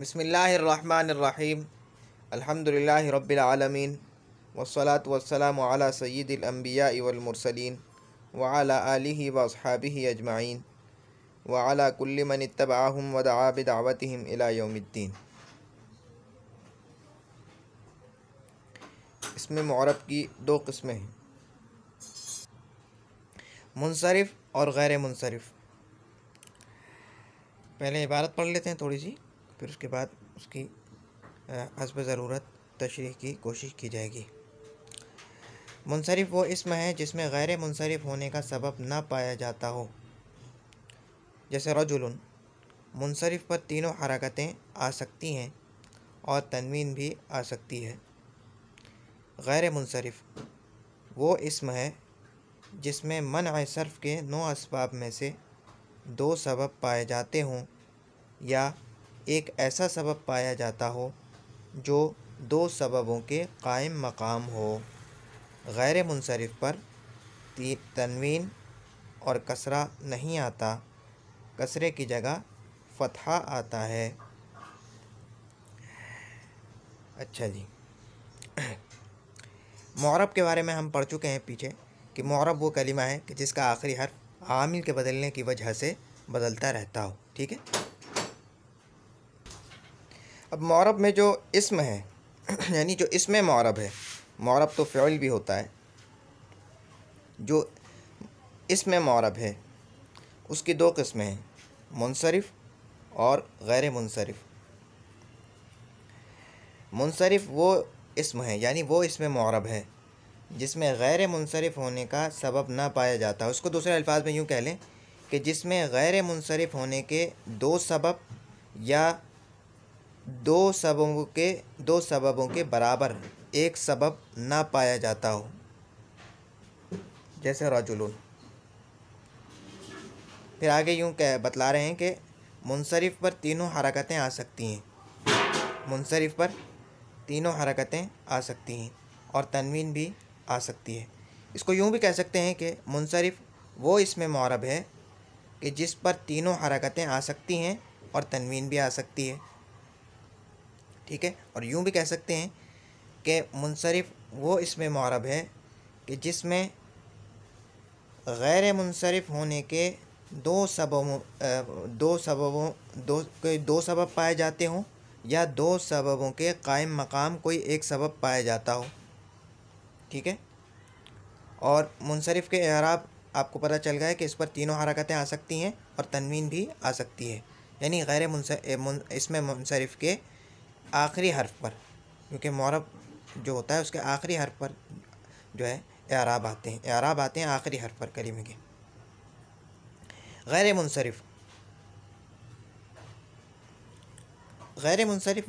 बिस्मिल्लाहिर्रहमानिर्रहीम अल्हम्दुलिल्लाहि रब्बिल आलमीन वस्सलातु वस्सलामु अला सय्यिदिल अंबियाइ वल मुरसलीन व अला आलिहि व अस्हाबिहि अजमाइन व अला कुल्लि मन इत्तबअहुम व दआ बिदअवतिहिम इला यौमिद्दीन। इसमें मुअरब की दो किस्में हैं, मुनसरिफ़ और गैर मुनसरिफ़। पहले इबारत पढ़ लेते हैं थोड़ी सी, फिर उसके बाद उसकी हस्ब ज़रूरत तशरीह की कोशिश की जाएगी। मुनसरिफ़ वो इस्म है जिसमें गैर मुनसरिफ़ होने का सबब ना पाया जाता हो। जैसे रजुलन, मुनसरिफ़ पर तीनों हरकतें आ सकती हैं और तनवीन भी आ सकती है। गैर मुनसरिफ़ वो इस्म है जिसमें मनअ सर्फ़ के 9 असबाब में से 2 सबब पाए जाते हों या एक ऐसा सबब पाया जाता हो जो 2 सबबों के कायम मकाम हो। गैर मुनसरिफ़ पर तनवीन और कसरा नहीं आता, कसरे की जगह फ़तहा आता है। अच्छा जी, मुअरब के बारे में हम पढ़ चुके हैं पीछे कि मुअरब वो कलिमा है कि जिसका आखिरी हर्फ आमिल के बदलने की वजह से बदलता रहता हो। ठीक है, अब मुअरब में जो इस्म है यानी जो इसमें मुअरब है, मुअरब तो फ़िअल भी होता है, जो इसमें मुअरब है उसकी 2 किस्में हैं, मुनसरिफ़ और गैर मुनसरिफ़। मुनसरिफ़ वो इस्म है यानी वो इसमें मुअरब है जिसमें गैर मुनसरिफ़ होने का सबब ना पाया जाता। उसको दूसरे अल्फाज में यूँ कह लें कि जिसमें गैर मुनसरिफ़ होने के 2 सबब या 2 सबबों के बराबर एक सबब ना पाया जाता हो। जैसे रजुलुन। फिर आगे यूँ कह बतला रहे हैं कि मुनसरिफ़ पर तीनों हरकतें आ सकती हैं, मुनसरिफ़ पर तीनों हरकतें आ सकती हैं और तनवीन भी आ सकती है। इसको यूँ भी कह सकते हैं कि मुनसरिफ़ वो इसमें मुअरब है कि जिस पर तीनों हरकतें आ सकती हैं और तनवीन भी आ सकती है। ठीक है, और यूँ भी कह सकते हैं कि मुनसरिफ़ वो इसमें मुअरब है कि जिसमें गैर मुनसरिफ़ होने के 2 सबब पाए जाते हों या 2 सबबों के कायम मकाम कोई एक सबब पाया जाता हो। ठीक है, और मुनसरिफ़ के एराब आपको पता चल गया है कि इस पर तीनों हरकतें आ सकती हैं और तनवीन भी आ सकती है, यानी इसमें मुनसरिफ़ के आखिरी हर्फ पर, क्योंकि मुअरब जो होता है उसके आखिरी हर्फ पर जो है एराब आते हैं आखिरी हर्फ पर कलीमे के। गैर मुनसरिफ़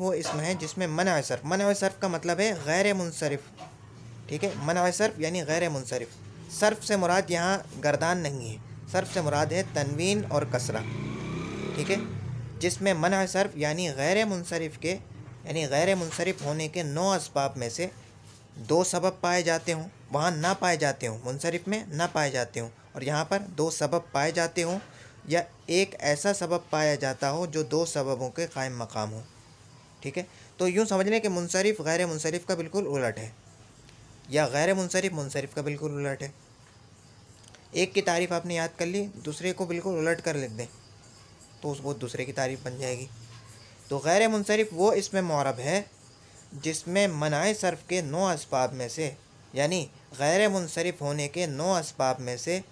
वो इसम है जिसमें मनअ सर्फ़ का मतलब है गैर मुनसरिफ़। ठीक है, मनअ सर्फ़ यानी गैर मुनसरिफ़। सर्फ़ से मुराद यहाँ गर्दान नहीं है, सर्फ़ से मुराद है तनवीन और कसरा। ठीक है, जिसमें मनअ सर्फ़ यानी गैर मुनसरिफ़ के यानी गैर मुनसरिफ़ होने के 9 असबाब में से 2 सबब पाए जाते हों, वहाँ ना पाए जाते हों, मुनसरिफ़ में ना पाए जाते हों, और यहाँ पर 2 सबब पाए जाते हों या एक ऐसा सबब पाया जाता हो जो 2 सबबों के कायम मकाम हो। ठीक है, तो यूँ समझ लें कि मुनसरिफ़ गैर मुनसरिफ़ का बिल्कुल उलट है या गैर मुनसरिफ़ मुनसरिफ़ का बिल्कुल उलट है। एक की तारीफ़ आपने याद कर ली, दूसरे को बिल्कुल उलट कर लिख दें तो वो दूसरे की तारीफ़ बन जाएगी। तो गैर मुनसरिफ़ वो इसमें मुअरब है जिसमें मनअ सर्फ़ के 9 असबाब में से यानी गैर मुनसरिफ़ होने के 9 असबाब में से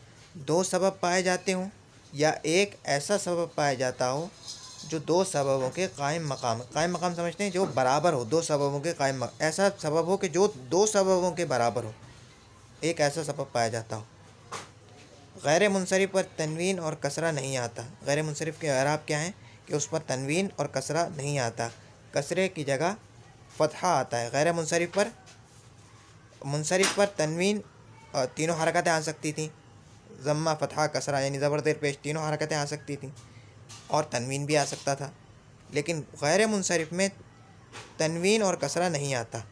2 सबब पाए जाते हों या एक ऐसा सबब पाया जाता हो जो 2 सबबों के कायम मकाम समझते हैं, जो बराबर हो, 2 सबबों के ऐसा सबब हो कि जो 2 सबबों के बराबर हो, एक ऐसा सबब पाया जाता हो। गैर मुनसरिफ़ पर तनवीन और कसरा नहीं आता। गैर मुनसरिफ़ के एराब क्या हैं कि उस पर तनवीन और कसरा नहीं आता, कसरे की जगह फ़तहा आता है। गैर मुनसरिफ़ पर तनवीन तीनों हरकतें आ सकती थीं, ज़म्मा फ़तहा कसरा यानी ज़बर ज़ेर पेश तीनों हरकतें आ सकती थीं और तनवीन भी आ सकता था, लेकिन गैर मुनसरिफ़ में तनवीन और कसरा नहीं आता।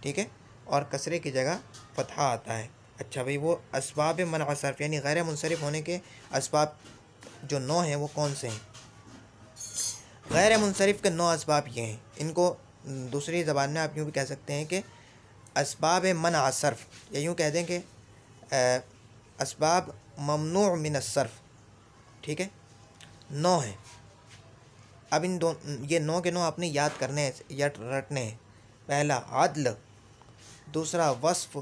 ठीक है, और कसरे की जगह फ़तहा आता है। अच्छा भाई, वो असबाब मनअ सर्फ़ यानी गैर मुनसरिफ़ होने के असबाब जो 9 हैं वो कौन से हैं? गैर मुनसरिफ़ के 9 असबाब ये हैं। इनको दूसरी ज़बान में आप यूँ भी कह सकते हैं कि असबाब मनअ सर्फ़, या यूँ कह दें कि असबाब ममनू मिन सर्फ़। ठीक है, 9 हैं। अब ये 9 के 9 आपने याद करने हैं या रटने हैं। पहला अदल, दूसरा वस्फ़,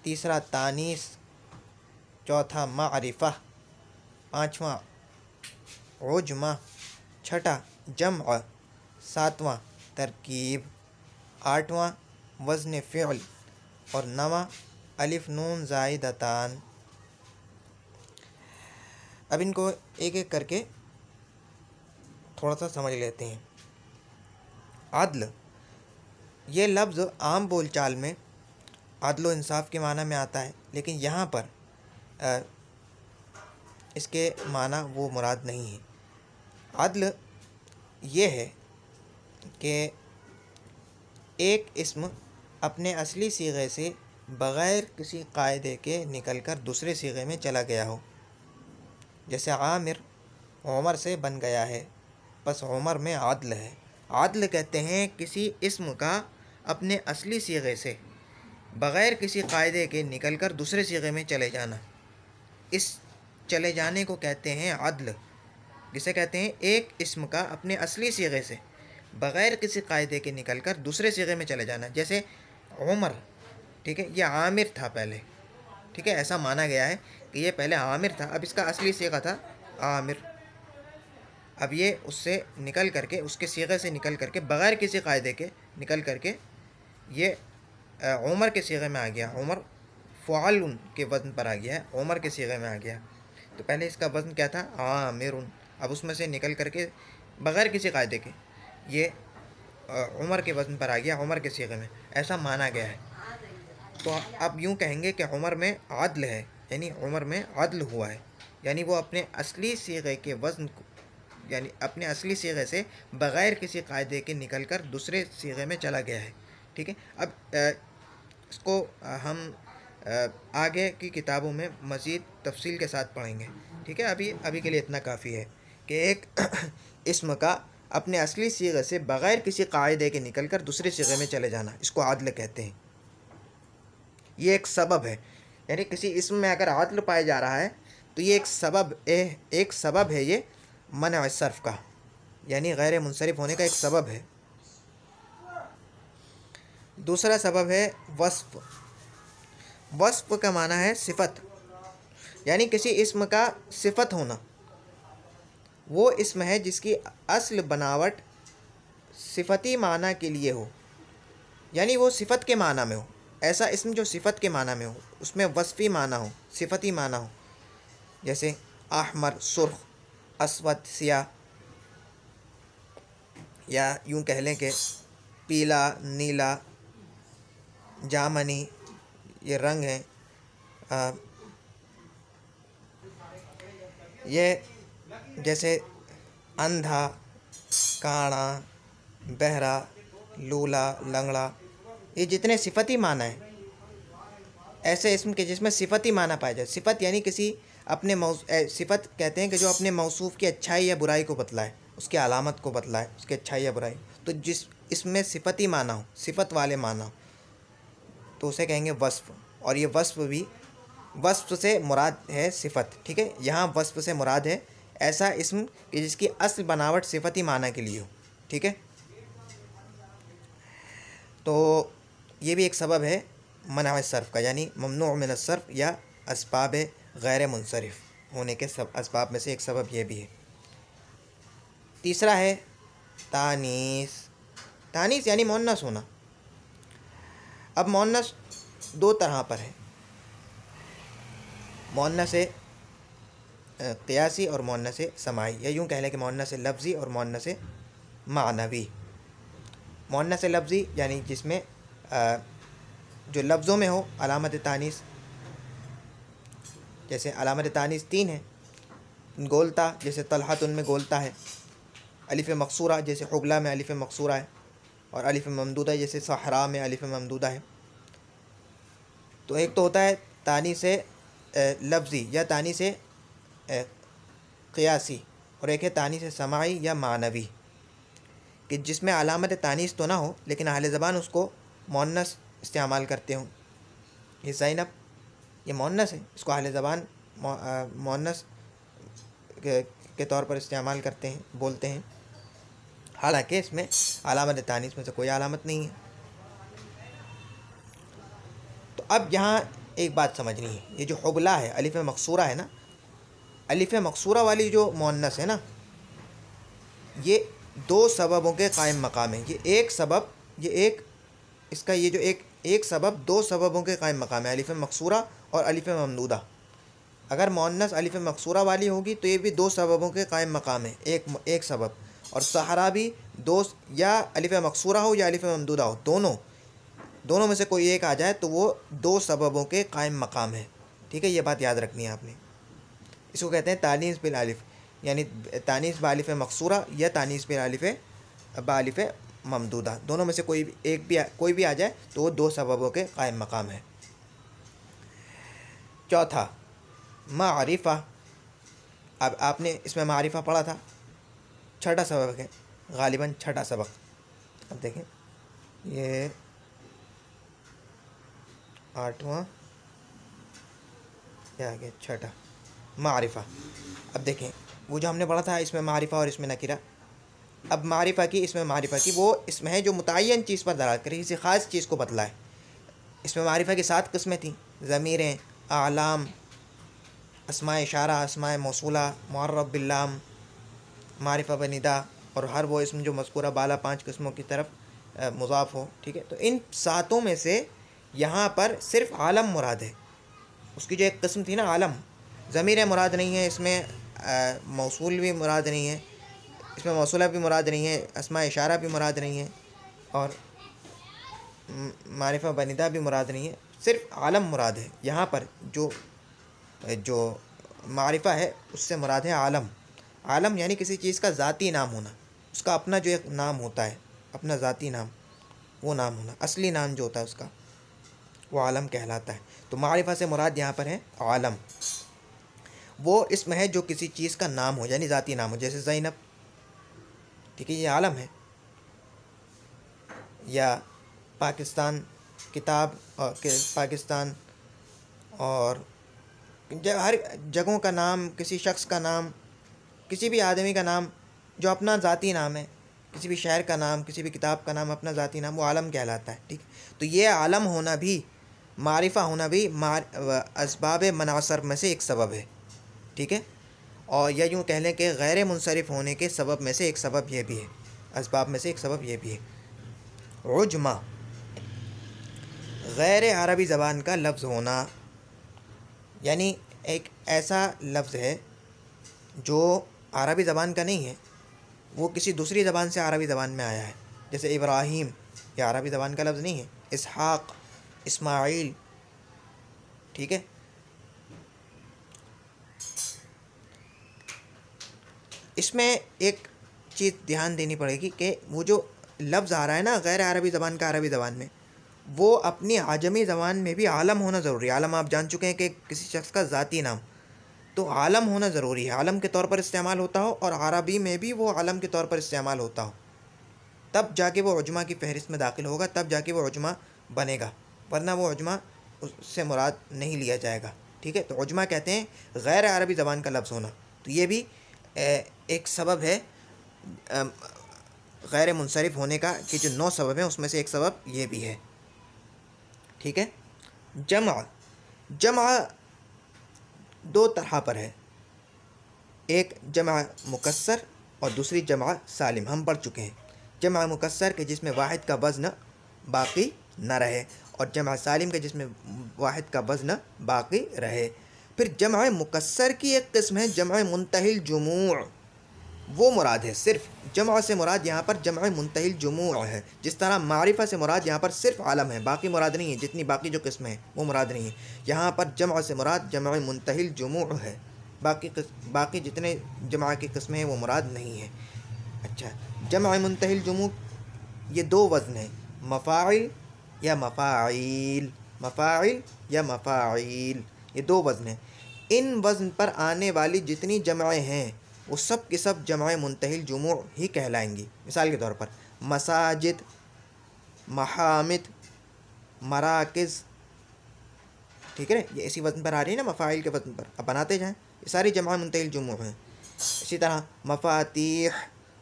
तीसरा तानीस, चौथा मारिफ़ा, पाँचवा उजमा, छठा जम्अ, सातवां तरकीब, आठवां वज़न फ़िअल और नवा अलिफ नून ज़ाइदतान। अब इनको एक एक करके थोड़ा सा समझ लेते हैं। अदल, ये लफ्ज़ आम बोलचाल में अदल व इंसाफ के माना में आता है, लेकिन यहाँ पर इसके माना वो मुराद नहीं है। अदल ये है कि एक इस्म अपने असली सीगे से बग़ैर किसी कायदे के निकलकर दूसरे सीगे में चला गया हो। जैसे आमिर उमर से बन गया है, बस उमर में अदल है। अदल कहते हैं किसी इस्म का अपने असली सीगे से बग़ैर किसी कायदे के निकलकर दूसरे सीगे में चले जाना, इस चले जाने को कहते हैं अदल। जिसे कहते हैं एक इस्म का अपने असली सीगे से बग़ैर किसी कायदे के निकलकर दूसरे सीगे में चले जाना। जैसे उमर, ठीक है, ये आमिर था पहले, ठीक है, ऐसा माना गया है कि ये पहले आमिर था, अब इसका असली सीगा था आमिर। अब ये उससे निकल करके, उसके सीगे से निकल करके, बग़ैर किसी कायदे के निकल करके ये उमर के सीगे में आ गया। उमर फ़ुआलुन के वज़न पर आ गया है, उमर के सीगे में आ गया। तो पहले इसका वज़न क्या था? आमिरुन। अब उसमें से निकल करके बग़ैर किसी कायदे के ये उमर के वज़न पर आ गया, उमर के सीगे में, ऐसा माना गया है। तो अब यूँ कहेंगे कि उमर में अदल है, यानी उमर में अदल हुआ है, यानी वो अपने असली सीगे के वज़न को, यानी अपने असली सीगे से बग़ैर किसी कायदे के निकलकर दूसरे सीगे में चला गया है। ठीक है, अब इसको हम आगे की किताबों में मज़ीद तफसील के साथ पढ़ेंगे। ठीक है, अभी के लिए इतना काफ़ी है कि एक इस्म का अपने असली सीगे से बग़ैर किसी कायदे के निकलकर दूसरे सीगे में चले जाना, इसको अदल कहते हैं। ये एक सबब है, यानी किसी इस्म में अगर अदल पाया जा रहा है तो ये एक सबब है, ये मनअ सर्फ़ का, यानी गैर मुनसरिफ़ होने का एक सबब है। दूसरा सबब है वस्फ़। वस्फ़ का माना है सिफ़त, यानी किसी इस्म का सिफ़त होना। वो इस्म है जिसकी असल बनावट सिफ़ती माना के लिए हो, यानी वो सिफ़त के माना में हो। ऐसा इस्म जो सिफ़त के माना में हो, उसमें वस्फ़ी माना हो, सिफ़ती माना हो। जैसे अहमर सुर्ख, अस्वद सियाह, या यूँ कह लें कि पीला, नीला, जामनी, ये रंग हैं। ये जैसे अंधा, काणा, बहरा, लूला, लंगड़ा, ये जितने सिफ़ती माना है, ऐसे इस्म के जिसमें सिफ़ती माना पाया जाए। सिफ़त यानी किसी अपने सिफ़त कहते हैं कि जो अपने मौसूफ़ की अच्छाई या बुराई को बतलाए, उसकी अलामत को बतलाए, उसकी अच्छाई या बुराई। तो जिस इसमें सिफ़ती माना हो, सिफ़त वाले माना हो, तो उसे कहेंगे वस्फ़। और ये वस्फ़ से मुराद है सिफ़त। ठीक है, यहाँ वस्फ़ से मुराद है ऐसा इस्म कि जिसकी असल बनावट सिफ़ती माना के लिए हो। ठीक है, तो ये भी एक सबब है मनअ सर्फ़ का, यानी ममनू मिन सर्फ़ या असबाब गैर मुनसरिफ़ होने के सब असबाब में से एक सबब ये भी है। तीसरा है तानीस। तानीस यानी मुअन्नस होना। अब मुअन्नस दो तरह पर है, मुअन्नस क़ियासी और मुअन्नस समाई, या यूँ कह लें कि मुअन्नस लफ्ज़ी और मुअन्नस मानवी। मुअन्नस लफ्ज़ी यानी जिसमें जो लफ्ज़ों में हो अलामत तानीस, जैसे अलामत तानीस 3 है। गोलता, जैसे तलहत उनमें गोलता है। अलिफ़ मकसूरा, जैसे हुगला में अलिफ़ मकसूरा है। और अलिफ़ ममदूदा, जैसे सहरा में अलिफ़ ममदूदा है। तो एक तो होता है तानीस लफ्ज़ी या तानीस क़ियासी, और एक है तानीस समाई या मानवी, कि जिसमें अलामत तानीस तो ना हो लेकिन अहले ज़बान उसको मुअन्नस इस्तेमाल करते हों। ये ज़ैनब, ये मुअन्नस है, इसको अहले ज़बान मुअन्नस के तौर पर इस्तेमाल करते हैं, बोलते हैं, हालांकि इसमें अलामत तानीस में से कोई अलामत नहीं है। तो अब यहाँ एक बात समझनी है, ये जो हुबला है, अलिफ मकसूरा है ना, अलिफ मकसूरा वाली जो मुअन्नस है ना, ये दो सबबों के कायम मकाम है। ये एक सबब, ये एक इसका ये जो एक सबब दो सबबों के कायम मकाम है, अलिफ मकसूरा और अलिफ ममदूदा। अगर मुअन्नस अलिफ मकसूरा वाली होगी तो ये भी दो सबबों के कायम मकाम है, एक सबब। और सहरा भी दो, या अलिफ मकसूरा हो या अलिफ ममदूदा हो, दोनों में से कोई एक आ जाए तो वो दो सबबों के कायम मकाम है। ठीक है, ये बात याद रखनी है आपने। इसको कहते हैं तानीस बिल अलिफ, यानी तानीस बालिफ मकसूरा या तानीस बिल अलिफ बालिफ ममदूदा, दोनों में से कोई भी आ जाए तो वो दो सबबों के कायम मकाम है। चौथा मारिफा। अब आपने इसमें मारिफा पढ़ा था, छठा सबक है, गालिबन छठा सबक। अब देखें, ये 8वां क्या आ गया, छठा मारिफा। अब देखें, वो जो हमने पढ़ा था इसमें मारिफा और इसमें नकीरा। अब मारिफा की, इसमें मारिफा की वो इसमें है जो मुतय्यन चीज़ पर दलालत करे, किसी ख़ास चीज़ को बतलाए। इसमें मारिफा की 7 किस्में थीं, ज़मीरें, आलाम, अस्माए इशारा, अस्माए मौसूला, मुअर्रब बिल्लाम, मारिफा बनिदा, और हर वो इसम जो मज़कूरा बाला 5 किस्मों की तरफ मुज़ाफ़ हो। ठीक है, तो इन 7 में से यहाँ पर सिर्फ आलम मुराद है। उसकी जो एक किस्म थी ना आलम, ज़मीर मुराद नहीं है इसमें, मौसूल भी मुराद नहीं है इसमें, मौसूला भी मुराद नहीं है, अस्मा इशारा भी मुराद नहीं है, और मारिफा बनिदा भी मुराद नहीं है, सिर्फ आलम मुराद है। यहाँ पर जो मारिफा है उससे मुराद है आलम। आलम यानी किसी चीज़ का ज़ाती नाम होना, उसका अपना जो एक नाम होता है, अपना ज़ाती नाम, वो नाम होना, असली नाम जो होता है उसका, वो आलम कहलाता है। तो मारिफा से मुराद यहाँ पर है आलम, वो इसमें है जो किसी चीज़ का नाम हो, यानी ज़ाती नाम हो, जैसे ज़ैनब, ठीक है, ये आलम है। या पाकिस्तान किताब, और पाकिस्तान, और हर जगहों का नाम, किसी शख्स का नाम, किसी भी आदमी का नाम जो अपना ज़ाती नाम है, किसी भी शहर का नाम, किसी भी किताब का नाम, अपना ज़ाती नाम, वो आलम कहलाता है। ठीक, तो ये आलम होना भी, मारिफा होना भी असबाब मनासर में से एक सबब है। ठीक है, और या यूँ कह लें कि गैर मुनसरिफ होने के सबब में से एक सबब ये भी है, असबाब में से एक सबब ये भी है। उजमा, गैर अरबी ज़बान का लफ्ज़ होना, यानी एक ऐसा लफ्ज़ है जो अरबी ज़बान का नहीं है, वो किसी दूसरी ज़बान से अरबी ज़बान में आया है। जैसे इब्राहीम, ये अरबी ज़बान का लफ्ज़ नहीं है। इसहाक़, इस्माइल, ठीक है। इसमें एक चीज़ ध्यान देनी पड़ेगी कि वो जो लफ्ज़ आ रहा है ना गैर अरबी ज़बान का अरबी ज़बान में, वो अपनी आजमी ज़बान में भी आलम होना ज़रूरी है। आलम आप जान चुके हैं कि किसी शख्स का ज़ाती नाम, तो आलम होना ज़रूरी है, आलम के तौर पर इस्तेमाल होता हो और अरबी में भी वो आलम के तौर पर इस्तेमाल होता हो, तब जाके वो उजमा की फहरिस्त में दाखिल होगा, तब जाके वो उजमा बनेगा, वरना वो उजमा उससे मुराद नहीं लिया जाएगा। ठीक है, तो उजमा कहते हैं गैर अरबी ज़बान का लफ्ज़ होना। तो ये भी एक सबब है गैर मुनसरिफ होने का, कि जो 9 सबब हैं उसमें से एक सबब ये भी है। ठीक है, जमा 2 तरह पर है, एक जमा मुकस्सर और दूसरी जमा सालिम, हम पढ़ चुके हैं। जमा मुकस्सर के जिसमें वाहिद का वज़न बाकी न रहे, और जमा सालिम के जिसमें वाहिद का वज़न बाकी रहे। फिर जमा मुकस्सर की एक किस्म है जमा मुंतहिल जुमू', वो मुराद है, सिर्फ जमा से मुराद यहाँ पर जमा मुंतहिल जुमू' है। जिस तरह मारिफा से मुराद यहाँ पर सिर्फ आलम है, बाकी मुराद नहीं है, जितनी बाकी जो किस्में हैं वो मुराद नहीं है। यहाँ पर जमा से मुराद जमा मुंतहिल जुमू' है, बाकी जितने जमा की किस्में हैं वो मुराद नहीं है। अच्छा, जमा मुंतहिल जुमू' ये 2 वज़न हैं, मफ़ाइल या मफ़ाइल, मफ़ाइल या मफ़ाइल, ये 2 वज़न हैं। इन वज़न पर आने वाली जितनी जमाएँ हैं वो सब के सब जमा मुंतहिल जुमू ही कहलाएंगी। मिसाल के तौर पर मसाजिद, महामिद, मराकिज़, ठीक है, ये इसी वज़न पर आ रही है ना, मफ़ाइल के वज़न पर। अब बनाते जाएँ, ये सारी जमा मुंतहिल जुमू हैं। इसी तरह मफ़ातीह,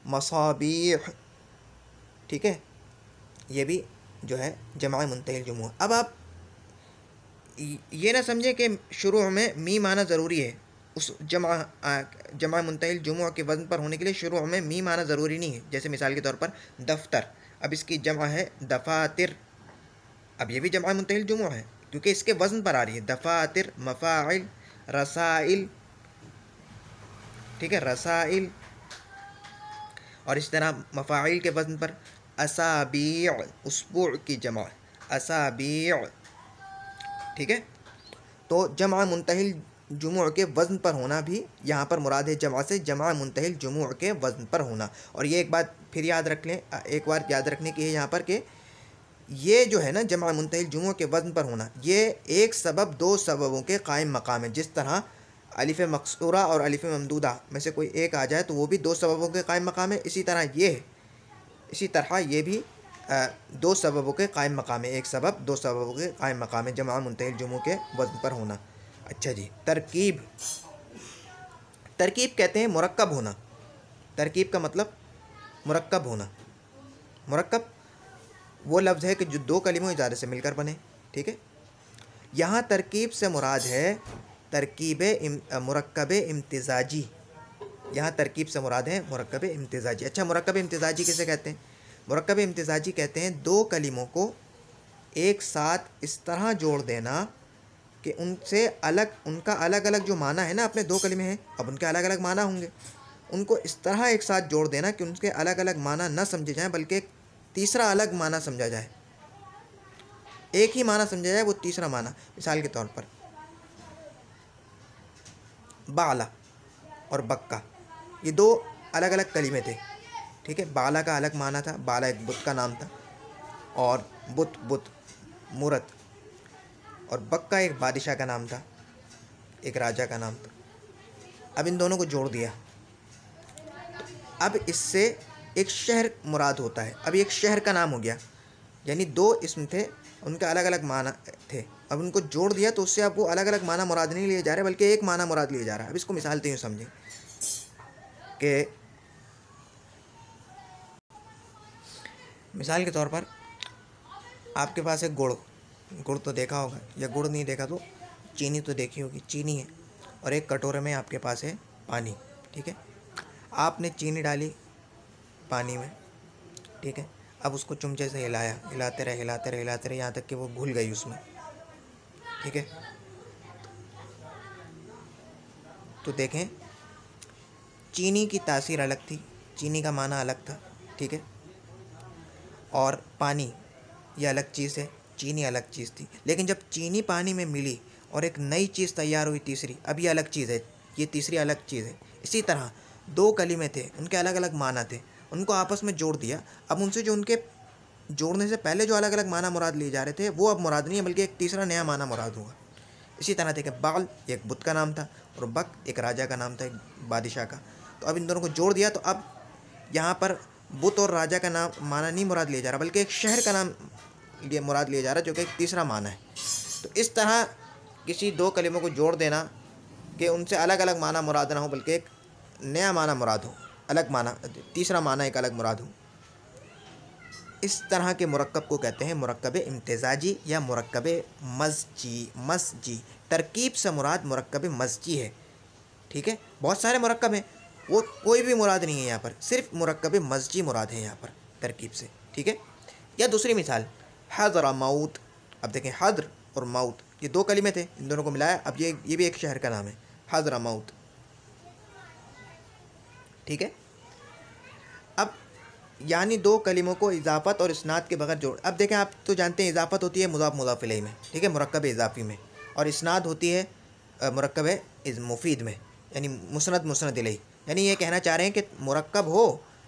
मसाबीह, ठीक है, ये भी जो है जमा मुंतहिल जुमू है। अब आप ये ना समझें कि शुरू में मीम आना ज़रूरी है। उस जमा मुंतहिल जुमू के वज़न पर होने के लिए शुरू में मीम आना ज़रूरी नहीं है। जैसे मिसाल के तौर पर दफ्तर, अब इसकी जमा है दफ़ातिर, अब ये भी जमा मुंतहिल जुमू है क्योंकि इसके वज़न पर आ रही है। दफ़ातिर, मफ़ाइल, रसाइल, ठीक है, रसाइल। और इस तरह मफ़ाइल के वज़न पर असाबीअ, उसबुअ की जमा असाबीअ, ठीक है। तो जमा मुंतहिल जुमू के वज़न पर होना भी यहाँ पर मुराद है जमा से, जमा मुंतहिल जुमू के वज़न पर होना। और ये एक बात फिर याद रख लें, एक बार याद रखने की है यहाँ पर कि ये जो है ना जमा मुंतहिल जुमू के वज़न पर होना, ये एक सबब दो सबबों के कायम मकाम है। जिस तरह अलिफ़ मकसूरा और अलिफ़ ममदूदा में से कोई एक आ जाए तो वो भी दो सबबों के कायम मकाम है, इसी तरह ये भी दो सबबों के कायम मकाम है। एक सबब दो सबबों के कायम मकाम है, जमा मुंतहिल जुमू के वज़न पर होना। अच्छा जी, तरकीब, तरकीब कहते हैं मुरक्कब होना। तरकीब का मतलब मुरक्कब होना। मुरक्कब वो लफ्ज़ है कि जो दो कलिमों इजारे से मिलकर बने, ठीक है। यहाँ तरकीब से मुराद है तरकीब मुरक्कब इम्तिज़ाजी। यहाँ तरकीब से मुराद है मुरक्कब इम्तिज़ाजी। अच्छा, मुरक्कब इम्तिज़ाजी किसे कहते हैं? मुरक्कब इम्तिज़ाजी कहते हैं दो कलिमों को एक साथ इस तरह जोड़ देना कि उनसे अलग, उनका अलग अलग जो माना है ना, अपने दो कलिमे हैं, अब उनके अलग अलग माना होंगे, उनको इस तरह एक साथ जोड़ देना कि उनके अलग अलग माना न समझे जाएं बल्कि एक तीसरा अलग माना समझा जाए। एक ही माना समझा जाए, वो तीसरा माना। मिसाल के तौर पर बाला और बक्का, ये दो अलग अलग कलिमे थे, ठीक है। बाला का अलग माना था, बाला एक बुत का नाम था, और बुत मूरत, और बक्का एक बादशाह का नाम था, एक राजा का नाम था। अब इन दोनों को जोड़ दिया, अब इससे एक शहर मुराद होता है। अब एक शहर का नाम हो गया, यानी दो इसम थे, उनके अलग अलग माना थे, अब उनको जोड़ दिया तो उससे अब वो अलग अलग माना मुराद नहीं लिए जा रहे बल्कि एक माना मुराद लिए जा रहा है। अब इसको मिसाल यूँ समझें कि मिसाल के तौर पर आपके पास एक गुड़ तो देखा होगा, या गुड़ नहीं देखा तो चीनी तो देखी होगी, चीनी है, और एक कटोरे में आपके पास है पानी, ठीक है। आपने चीनी डाली पानी में, ठीक है। अब उसको चमचे से हिलाया, हिलाते रहे यहाँ तक कि वो घुल गई उसमें, ठीक है। तो देखें, चीनी की तासीर अलग थी, चीनी का माना अलग था, ठीक है, और पानी ये अलग चीज़ है, चीनी अलग चीज़ थी। लेकिन जब चीनी पानी में मिली और एक नई चीज़ तैयार हुई तीसरी, अब ये अलग चीज़ है, ये तीसरी अलग चीज़ है। इसी तरह दो कलिमे थे, उनके अलग अलग माना थे, उनको आपस में जोड़ दिया। अब उनसे जो उनके जोड़ने से पहले जो अलग अलग माना मुराद लिए जा रहे थे वो अब मुराद नहीं है बल्कि एक तीसरा नया माना मुराद होगा। इसी तरह देखें, बाल एक बुत का नाम था और बक एक राजा का नाम था, एक बादशाह का। तो अब इन दोनों को जोड़ दिया तो अब यहाँ पर बुत और राजा का नाम माना नहीं मुराद लिया जा रहा बल्कि एक शहर का नाम मुराद लिया जा रहा है जो कि एक तीसरा माना है। तो इस तरह किसी दो कलिमों को जोड़ देना कि उनसे अलग अलग माना मुराद ना हो बल्कि एक नया माना मुराद हो, अलग माना, तीसरा माना एक अलग मुराद हो, इस तरह के मुरक्कब को कहते हैं मुरक्कब इम्तिज़ाजी या मुरक्कब मज़जी। तरकीब से मुराद मुरक्कब मज़जी है, ठीक है। बहुत सारे मुरक्कब हैं, वो कोई भी मुराद नहीं है यहाँ पर, सिर्फ मुरक्कब मज़जी मुराद है यहाँ पर तरकीब से, ठीक है। या दूसरी मिसाल हज़र मऊत। अब देखें, हज़र और मऊत ये दो कलिमे थे, इन दोनों को मिलाया, अब ये भी एक शहर का नाम है, हज़र मऊत, ठीक है। अब यानी दो कलिमों को इजाफ़त और इसनाद के बगैर जोड़। अब देखें, आप तो जानते हैं इजाफ़त होती है मुज़ाफ़ मुज़ाफ़ इलैहि में, ठीक है, मुरक्कब इज़ाफ़ी में, और इसनाद होती है मुरक्कब मुफ़ीद में, यानी मुस्नद इलैहि। यानी ये कहना चाह रहे हैं कि मुरक्कब हो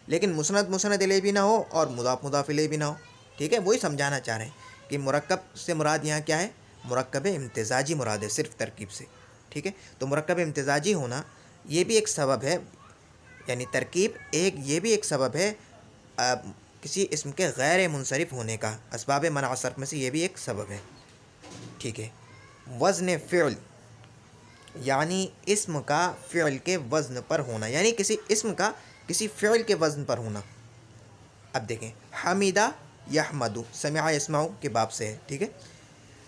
लेकिन मुस्नद इलैहि भी ना हो और मुज़ाफ़ इलैहि भी ना हो, ठीक है। वही समझाना चाह रहे हैं कि मुरक्कब से मुराद यहाँ क्या है, मुरक्कब इम्तिज़ाजी मुराद है सिर्फ तरकीब से, ठीक है। तो मुरक्कब इम्तिज़ाजी होना ये भी एक सबब है यानी तरकीब एक, ये भी एक सबब है किसी इस्म के गैर मुनसरिफ होने का। असबाब मना सर्फ में से ये भी एक सबब है। ठीक है। वज़न फ़िल यानी इस्म का फ़िल के वज़न पर होना, यानी किसी इस्म का किसी फ़िल के वज़न पर होना। अब देखें, हमीदा यहमदु समिआ यसमाउ के बाब से है। ठीक है।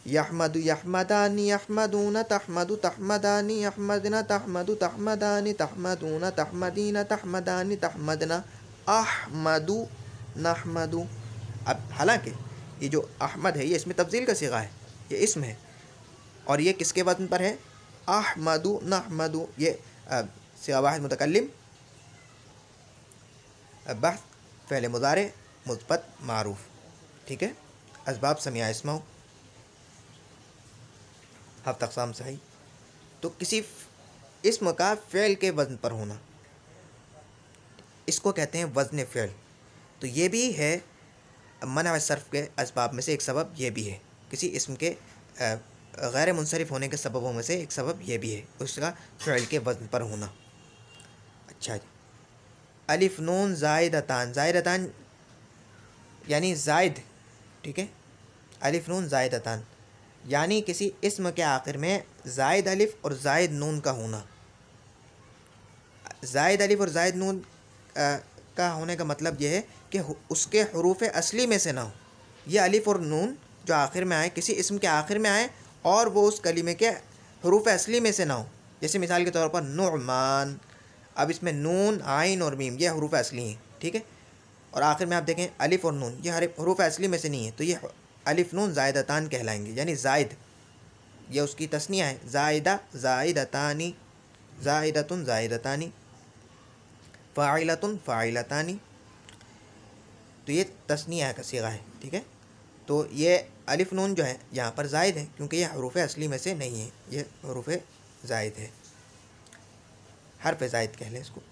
यहमदु यहमदानी यहमदून तहमदु तहमदानी यहमदना तहमदु तहमदानी तहमदून तहमदीन तहमदानी तहमदना अहमदु नहमदु। अब हालांकि ये जो अहमद है ये इसमें तब्दील का सिगा है, ये इस्म है, और ये किसके वज़न पर है? अहमदु नहमदु। ये सिगा वाहिद मुतकल्लिम बहस फ़ेल मुज़ारे मुस्बत मारूफ। ठीक है। असबाब समिया इस्माउ हफ़ तक़साम सही। तो किसी इस्म का फ़ेल के वज़न पर होना, इसको कहते हैं वज़न फ़ेल। तो ये भी है मना सर्फ़ के असबाब में से एक सबब, ये भी है किसी इस्म के गैर मुनसरिफ होने के सबबों में से एक सबब ये भी है, उसका फ़ेल के वज़न पर होना। अच्छा जी। अलिफ नून ज़ाइदतान, ज़ाइदतान यानी ज़ायद। ठीक है। अलिफ नून ज़ाइदतान यानी किसी इस्म के आखिर में ज़ायद अलिफ और ज़ायद नून का होना। ज़ायद अलिफ और ज़ायद नून का होने का मतलब यह है कि उसके हरूफ असली में से ना हो। ये अलिफ और नून जो आखिर में आए, किसी इस्म के आखिर में आए और वो उस कलीमे के हरूफ असली में से ना हो। जैसे मिसाल के तौर पर नुअमान, अब इसमें नून आइन और मीम ये हरूफ असली हैं। ठीक है। और आखिर में आप देखें अलिफ और नून ये हरूफ असली में से नहीं है, तो ये अलिफ नून ज़ायदतान कहलाएंगे। यानी ज़ायद ये उसकी तस्निया है, ज़ायदा ज़ायदतानी, ज़ायदतुन ज़ायदतानी, फ़ाइलतुन फ़ाइलतानी। तो ये तस्निया का सीगा है। ठीक है। तो ये अलिफ नून जो है यहाँ पर ज़ायद है क्योंकि ये हरूफ असली में से नहीं है, ये हरूफ ज़ायद है, हर्फ ज़ायद कह लें इसको।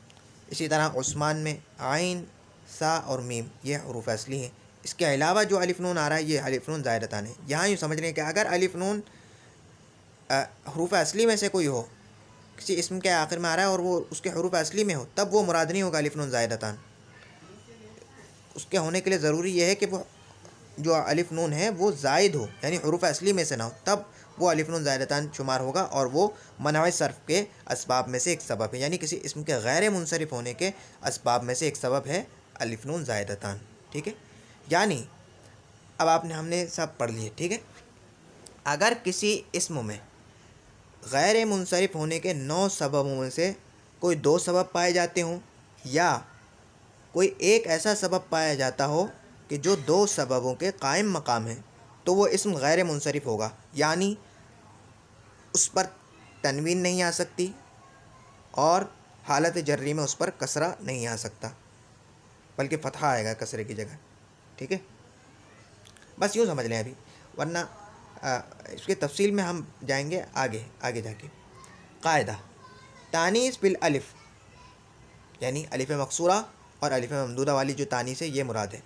इसी तरह उस्मान में आइन सा और मीम ये हरूफ असली हैं। इसके अलावा जो अलिफ नून आ रहा है ये अलिफ नून ज़ायदतान है। यहाँ यूँ समझ लें कि अगर अलिफ नून हरूफ असली में से कोई हो, किसी इस्म के आखिर में आ रहा है और वो उसके हरूफ असली में हो, तब वो मुराद नहीं होगा अलिफ नून ज़ायदतान। उसके होने के लिए ज़रूरी यह है कि वो जो अलिफ नून है वो ज़ायद हो, यानी हरूफ असली में से ना हो, तब वो अलिफ नून ज़ायदतान शुमार होगा और वो मना सर्फ़ के असबाब में से एक सबब है। यानी किसी इस्म के गैर मुनसरिफ होने के असबाब में से एक सबब है अलिफ नून ज़ायदतान। ठीक है। यानी अब हमने सब पढ़ लिए। ठीक है। अगर किसी इस्म में गैर मुनसरिफ होने के 9 सबबों में से कोई 2 सबब पाए जाते हों या कोई एक ऐसा सबब पाया जाता हो कि जो 2 सबबों के कायम मकाम है, तो वो इस्म गैर मुनसरिफ होगा। यानी उस पर तनवीन नहीं आ सकती और हालत जर्री में उस पर कसरा नहीं आ सकता, बल्कि फ़तहा आएगा कसरे की जगह। ठीक है। बस यूँ समझ लें अभी, वरना इसके तफसील में हम जाएंगे आगे जाके। कायदा तानीस बिल अलिफ यानी अलिफ मकसूरा और अलिफ ममदूदा वाली जो तानीस है ये मुराद है,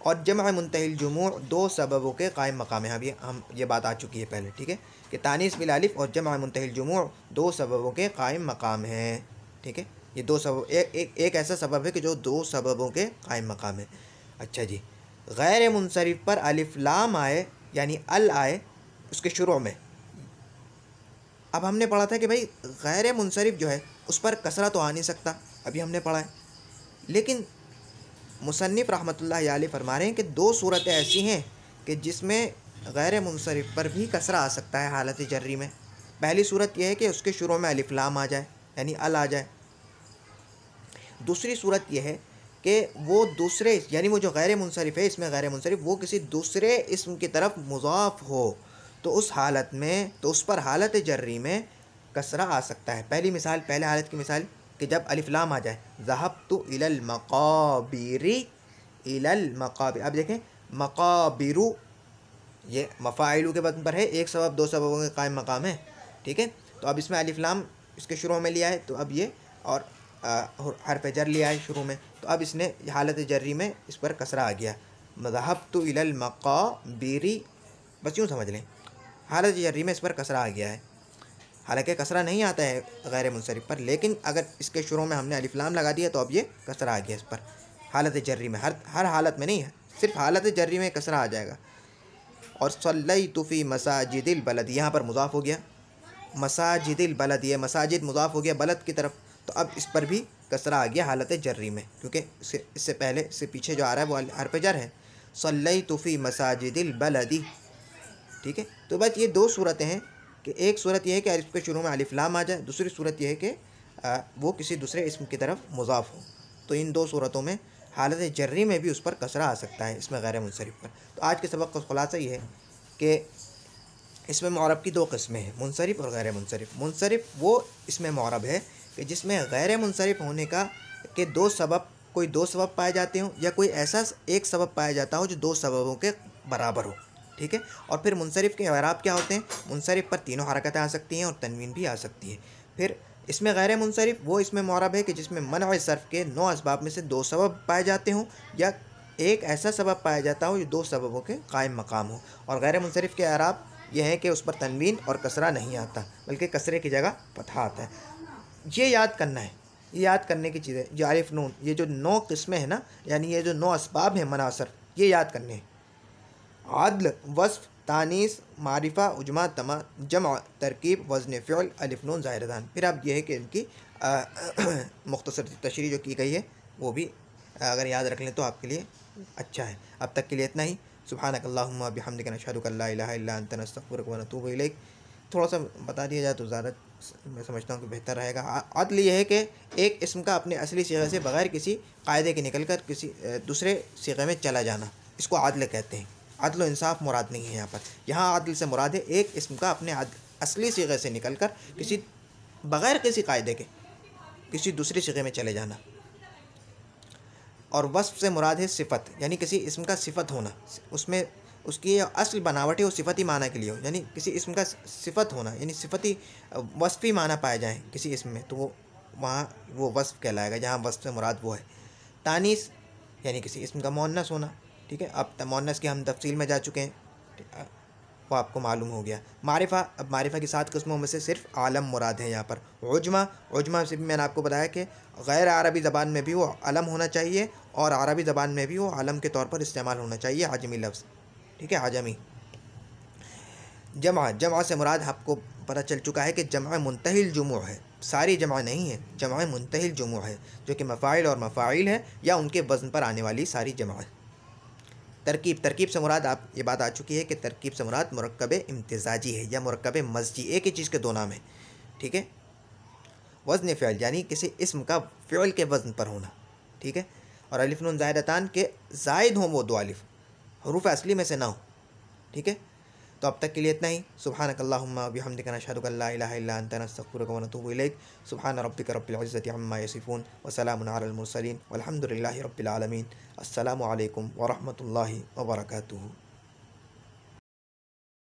और जमा मुंतहिल जुमू 2 सबबों के कायम मकाम है। अभी हम ये बात आ चुकी है पहले। ठीक है। कि तानीस बिल अलिफ और जमा मुंतहिल जुमू 2 सबबों के कायम मकाम है। ठीक है। ये 2 सबब एक ऐसा सबब है कि जो 2 सबबों के कायम मकाम है। अच्छा जी। गैर मुनसरिफ पर अलिफ लाम आए यानी अल आए उसके शुरू में। अब हमने पढ़ा था कि भाई गैर मुनसरिफ जो है उस पर कसरा तो आ नहीं सकता, अभी हमने पढ़ा है। लेकिन मुसन्निफ़ रहमतुल्लाह अलैह फरमा रहे हैं कि 2 सूरतें ऐसी हैं कि जिसमें गैर मुनसरिफ पर भी कसरा आ सकता है हालत जर्री में। पहली सूरत यह है कि उसके शुरू में अलिफ लाम आ जाए यानी अल आ जाए। दूसरी सूरत यह है कि वो दूसरे यानी वो जो गैर मुनसरिफ है, इसमें गैर मुनसरिफ वो किसी दूसरे इस्म की तरफ मुज़ाफ़ हो, तो उस हालत में तो उस पर हालत जर्री में कसरा आ सकता है। पहली मिसाल, पहले हालत की मिसाल कि जब अलिफ लाम आ जाए, ज़हबतु इलल मक़ाबिरी, इलल मक़ाबिर। अब देखें मक़ाबिरु ये मफ़ाइलु के वज़न पर है, एक सबब 2 सबबों के कायम मकाम है। ठीक है। तो अब इसमें अलिफ लाम इसके शुरू में लिया है, तो अब ये और हर्फ जर लिया है शुरू में, तो अब इसने हालत जर्री में इस पर कसरा आ गया, ज़हबतु इलल मक़ाबिरी। बस यूँ समझ लें हालत जर्री में इस पर कसरा आ गया है। हालांकि कसरा नहीं आता है गैर मुनसरिफ पर, लेकिन अगर इसके शुरू में हमने अलिफ लाम लगा दिया तो अब ये कसरा आ गया इस पर। हालत जर्री में, हर हालत में नहीं है, सिर्फ हालत जर्री में कसरा आ जाएगा। और सल्लैतु फ़ी मसाजिदिल बलद, यहाँ पर मुज़ाफ़ हो गया, मसाजिदिल बलद, ये मसाजिद मुज़ाफ़ हो गया बलद की तरफ, तो अब इस पर भी कसरा आ गया हालत जर्री में, क्योंकि इससे पहले इससे पीछे जो आ रहा है वो हर्फ जर है। सल्लैतु फ़ी मसाजिदिल बलदी, ठीक है। तो बस ये दो सूरतें हैं कि एक सूरत यह है कि अलिफ के शुरू में अलिफ लाम आ जाए, दूसरी सूरत यह है कि वो किसी दूसरे इसम की तरफ मुज़ाफ़ हो। तो इन दो सूरतों में हालत जर्री में भी उस पर कसरा आ सकता है, इसमें गैर मुनसरिफ पर। तो आज के सबक का खुलासा ये है कि इसमें मुअरब की दो किस्में हैं, मुनसरिफ और गैर मुनसरिफ। मुनसरिफ वो इसमें मुअरब है कि जिसमें गैर मुनसरिफ होने का के कोई दो सबब पाए जाते हों, या कोई ऐसा एक सबब पाया जाता हो जो दो सबबों के बराबर हो, ठीक है। और फिर मुनसरिफ के अराब क्या होते हैं, मुनसरिफ पर तीनों हरकतें आ सकती हैं और तनवीन भी आ सकती है। फिर इसमें गैर मुनसरिफ वो इसमें मुअरब है कि जिसमें मनअ सर्फ के 9 असबाब में से दो सबब पाए जाते हों, या एक ऐसा सबब पाया जाता हो जो दो सबबों के कायम मकाम हो। और गैर मुनसरिफ के अराब यह है कि उस पर तनवीन और कसरा नहीं आता, बल्कि कसरे की जगह फतहा आता है। ये याद करना है, ये याद करने की चीज़ है। जो अलिफ नून, ये जो 9 किस्में हैं ना, यानी ये जो 9 असबाब हैं मनअ सर्फ, ये याद करने हैं। आदल, वस्फ, तानीस, मारिफा, उजमा, तमा, जमा, तरकीब, वज़न फ़िअल, अलिफ नून ज़ाहिरतान। फिर अब यह है कि इनकी मुख्तसर तशरीह जो की गई है वो भी अगर याद रख लें तो आपके लिए अच्छा है। अब तक के लिए इतना ही। सुब्हानकल्लाहुम्मा बिहम्दिका नशहदु अन ला इलाहा इल्ला अंता नस्तगफिरुका व नतूबु इलैक। थोड़ा सा बता दिया जाए तो ज़्यादा मैं समझता हूँ कि बेहतर रहेगा। अदल ये है कि एक इसम का अपने असली सीगे से बग़ैर किसी कायदे के निकल कर किसी दूसरे सीगे में चला जाना, इसको आदल कहते हैं। अदल व इंसाफ मुराद नहीं है यहाँ पर। यहाँ अदल से मुराद है एक इसम का अपने असली सीगे से निकल कर किसी बग़ैर किसी कायदे के किसी दूसरे सीगे में चले जाना। और वस्फ से मुराद है सिफत, यानी किसी इसम का सिफत होना, उसमें उसकी असल बनावट है वो सिफती माना के लिए हो, यानी किसी इसम का सिफत होना, यानी सिफती वस्फ़ी माना पाया जाए किसी इसम में, तो वो वहाँ वो वस्फ कहलाएगा, जहाँ वस्फ से मुराद वो है। तानीस यानी किसी इसम का मुअन्नस होना, ठीक है। अब मुअन्नस की हम तफसील में जा चुके हैं, वो आपको मालूम हो गया। मारिफा, अब मारिफा की 7 किस्मों में से सिर्फ आलम मुराद है यहाँ पर। उजमा से भी मैंने आपको बताया कि गैर अरबी ज़बान में भी वो अलम होना चाहिए और अरबी ज़बान में भी वो अलम के तौर पर इस्तेमाल होना चाहिए, आजमी लफ्ज़, ठीक है, आजमी। जमा से मुराद आपको पता चल चुका है कि जमा मुंतहिल जुमू है, सारी जमा नहीं है, जमा मुंतहिल जुमू है, जो कि मफ़ाइल और मफ़ाइल है या उनके वज़न पर आने वाली सारी जमा है। तरकीब से मुराद आप ये बात आ चुकी है कि तरकीब से मुराद मुरक्कब इम्तिज़ाजी है या मुरक्कब मज़जी, एक ही चीज़ के दो नाम है, ठीक है। वज़न फ़िअल यानी किसी इसम का फ़िअल के वज़न पर होना, ठीक है। और अलिफ नून ज़ायदतान के ज़ायद हों वो दो अलिफ हरूफ असली में से ना हो, ठीक है। तो अब तक के लिए इतना ही। सुब्हानकल्लाहुम्मा बिहम्दिका नशहदु अन ला इलाहा इल्ला अंता नस्तगफिरुका व नतूबु इलैक। सुब्हान रब्बिका रब्बिल इज़्ज़ति अम्मा यसिफून व सलामुन अलल मुरसलीन वल्हम्दुलिल्लाहि रब्बिल आलमीन। अस्सलामु अलैकुम व रहमतुल्लाहि व बरकातुहू।